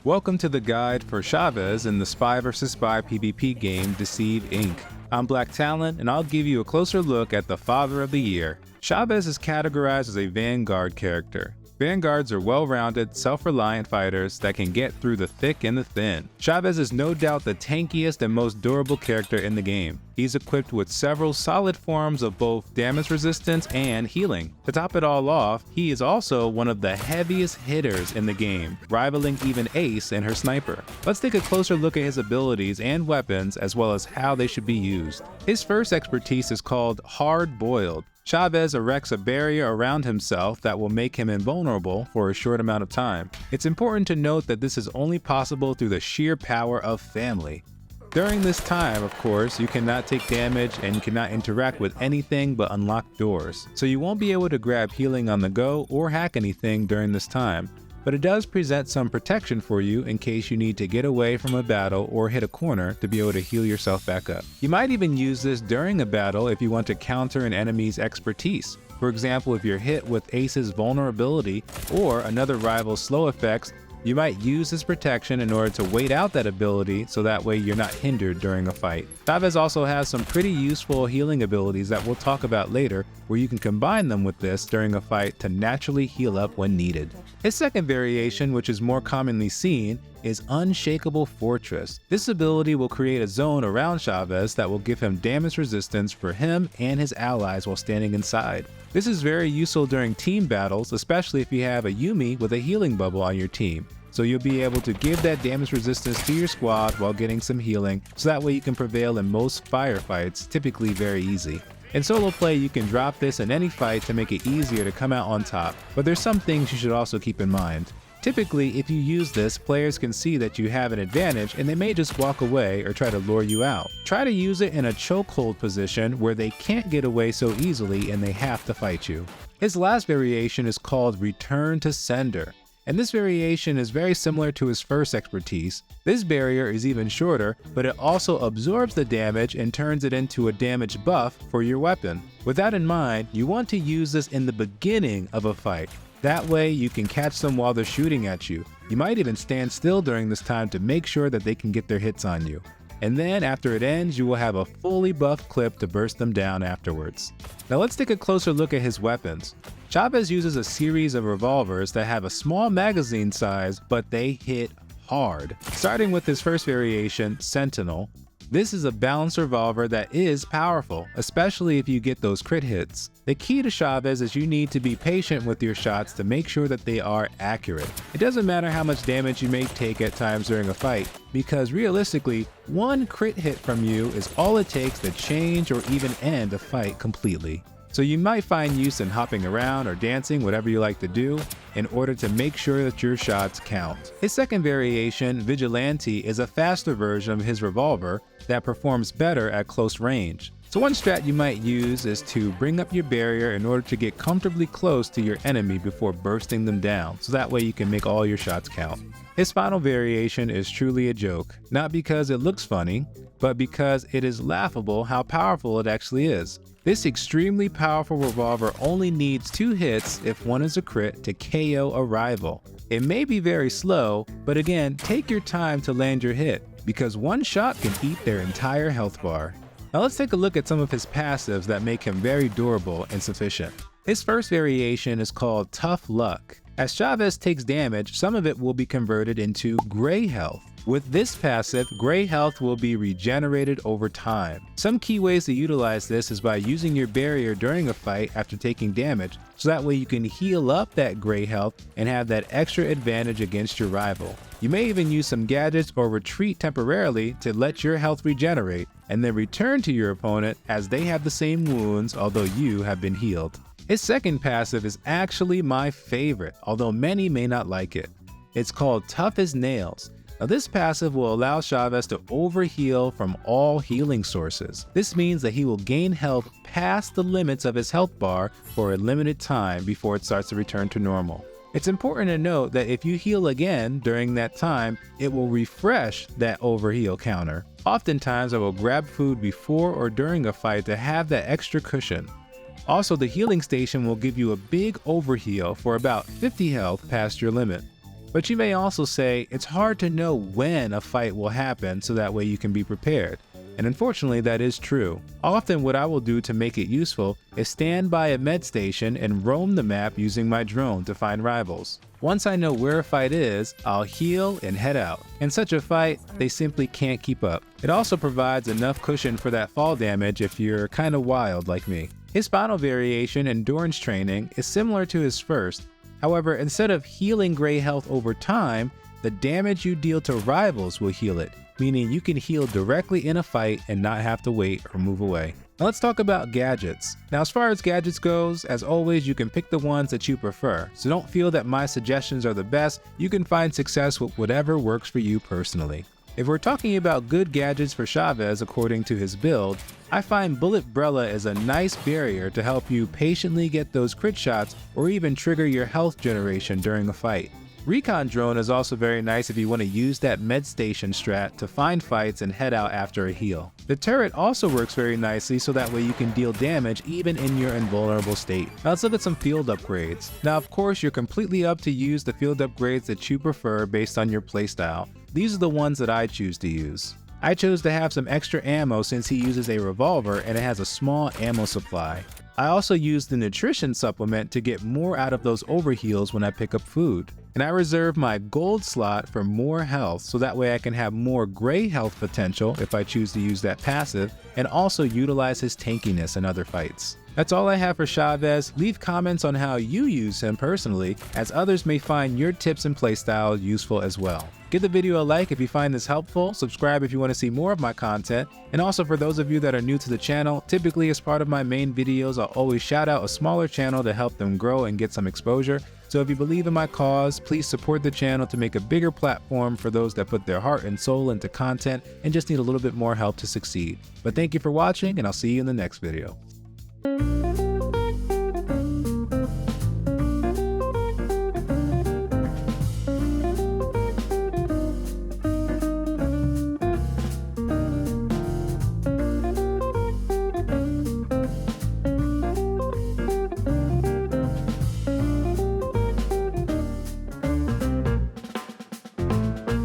Welcome to the guide for Chavez in the Spy vs. Spy PvP game Deceive Inc. I'm BlackTalon, and I'll give you a closer look at the Father of the Year. Chavez is categorized as a Vanguard character. Vanguards are well-rounded, self-reliant fighters that can get through the thick and the thin. Chavez is no doubt the tankiest and most durable character in the game. He's equipped with several solid forms of both damage resistance and healing. To top it all off, he is also one of the heaviest hitters in the game, rivaling even Ace and her sniper. Let's take a closer look at his abilities and weapons as well as how they should be used. His first expertise is called Hardboiled. Chavez erects a barrier around himself that will make him invulnerable for a short amount of time. It's important to note that this is only possible through the sheer power of family. During this time, of course, you cannot take damage and you cannot interact with anything but unlocked doors, so you won't be able to grab healing on the go or hack anything during this time. But it does present some protection for you in case you need to get away from a battle or hit a corner to be able to heal yourself back up. You might even use this during a battle if you want to counter an enemy's expertise. For example, if you're hit with Ace's vulnerability or another rival's slow effects, you might use this protection in order to wait out that ability so that way you're not hindered during a fight. Chavez also has some pretty useful healing abilities that we'll talk about later, where you can combine them with this during a fight to naturally heal up when needed. His second variation, which is more commonly seen, is Unshakable Fortress. This ability will create a zone around Chavez that will give him damage resistance for him and his allies while standing inside. This is very useful during team battles, especially if you have a Yumi with a healing bubble on your team. So you'll be able to give that damage resistance to your squad while getting some healing, so that way you can prevail in most firefights, typically very easy. In solo play, you can drop this in any fight to make it easier to come out on top, but there's some things you should also keep in mind. Typically, if you use this, players can see that you have an advantage and they may just walk away or try to lure you out. Try to use it in a chokehold position where they can't get away so easily and they have to fight you. His last variation is called Return to Sender, and this variation is very similar to his first expertise. This barrier is even shorter, but it also absorbs the damage and turns it into a damage buff for your weapon. With that in mind, you want to use this in the beginning of a fight. That way you can catch them while they're shooting at you. You might even stand still during this time to make sure that they can get their hits on you. And then after it ends, you will have a fully buffed clip to burst them down afterwards. Now let's take a closer look at his weapons. Chavez uses a series of revolvers that have a small magazine size, but they hit hard. Starting with his first variation, Sentinel. This is a balanced revolver that is powerful, especially if you get those crit hits. The key to Chavez is you need to be patient with your shots to make sure that they are accurate. It doesn't matter how much damage you may take at times during a fight, because realistically, one crit hit from you is all it takes to change or even end a fight completely. So you might find use in hopping around or dancing, whatever you like to do, in order to make sure that your shots count. His second variation, Vigilante, is a faster version of his revolver that performs better at close range. So one strat you might use is to bring up your barrier in order to get comfortably close to your enemy before bursting them down, so that way you can make all your shots count. His final variation is truly a joke, not because it looks funny, but because it is laughable how powerful it actually is. This extremely powerful revolver only needs 2 hits if one is a crit to KO a rival. It may be very slow, but again, take your time to land your hit, because one shot can eat their entire health bar. Now let's take a look at some of his passives that make him very durable and sufficient. His first variation is called Tough Luck. As Chavez takes damage, some of it will be converted into gray health. With this passive, gray health will be regenerated over time. Some key ways to utilize this is by using your barrier during a fight after taking damage, so that way you can heal up that gray health and have that extra advantage against your rival. You may even use some gadgets or retreat temporarily to let your health regenerate, and then return to your opponent as they have the same wounds although you have been healed. His second passive is actually my favorite, although many may not like it. It's called Tough as Nails. Now this passive will allow Chavez to overheal from all healing sources. This means that he will gain health past the limits of his health bar for a limited time before it starts to return to normal. It's important to note that if you heal again during that time, it will refresh that overheal counter. Oftentimes I will grab food before or during a fight to have that extra cushion. Also, the healing station will give you a big overheal for about 50 health past your limit. But you may also say it's hard to know when a fight will happen so that way you can be prepared. And unfortunately, that is true. Often what I will do to make it useful is stand by a med station and roam the map using my drone to find rivals. Once I know where a fight is, I'll heal and head out. In such a fight, they simply can't keep up. It also provides enough cushion for that fall damage if you're kinda wild like me. His final variation, Endurance Training, is similar to his first. However, instead of healing gray health over time, the damage you deal to rivals will heal it, meaning you can heal directly in a fight and not have to wait or move away. Now let's talk about gadgets. Now as far as gadgets goes, as always, you can pick the ones that you prefer, so don't feel that my suggestions are the best. You can find success with whatever works for you personally. If we're talking about good gadgets for Chavez according to his build, I find Bullet Brella is a nice barrier to help you patiently get those crit shots or even trigger your health generation during a fight. Recon Drone is also very nice if you want to use that med station strat to find fights and head out after a heal. The turret also works very nicely so that way you can deal damage even in your invulnerable state. Now let's look at some field upgrades. Now of course you're completely up to use the field upgrades that you prefer based on your playstyle. These are the ones that I choose to use. I chose to have some extra ammo since he uses a revolver and it has a small ammo supply. I also use the nutrition supplement to get more out of those overheals when I pick up food. And I reserve my gold slot for more health so that way I can have more gray health potential if I choose to use that passive, and also utilize his tankiness in other fights. That's all I have for Chavez. Leave comments on how you use him personally, as others may find your tips and playstyle useful as well. Give the video a like if you find this helpful, subscribe if you want to see more of my content, and also for those of you that are new to the channel, typically as part of my main videos I'll always shout out a smaller channel to help them grow and get some exposure. So if you believe in my cause, please support the channel to make a bigger platform for those that put their heart and soul into content and just need a little bit more help to succeed. But thank you for watching, and I'll see you in the next video.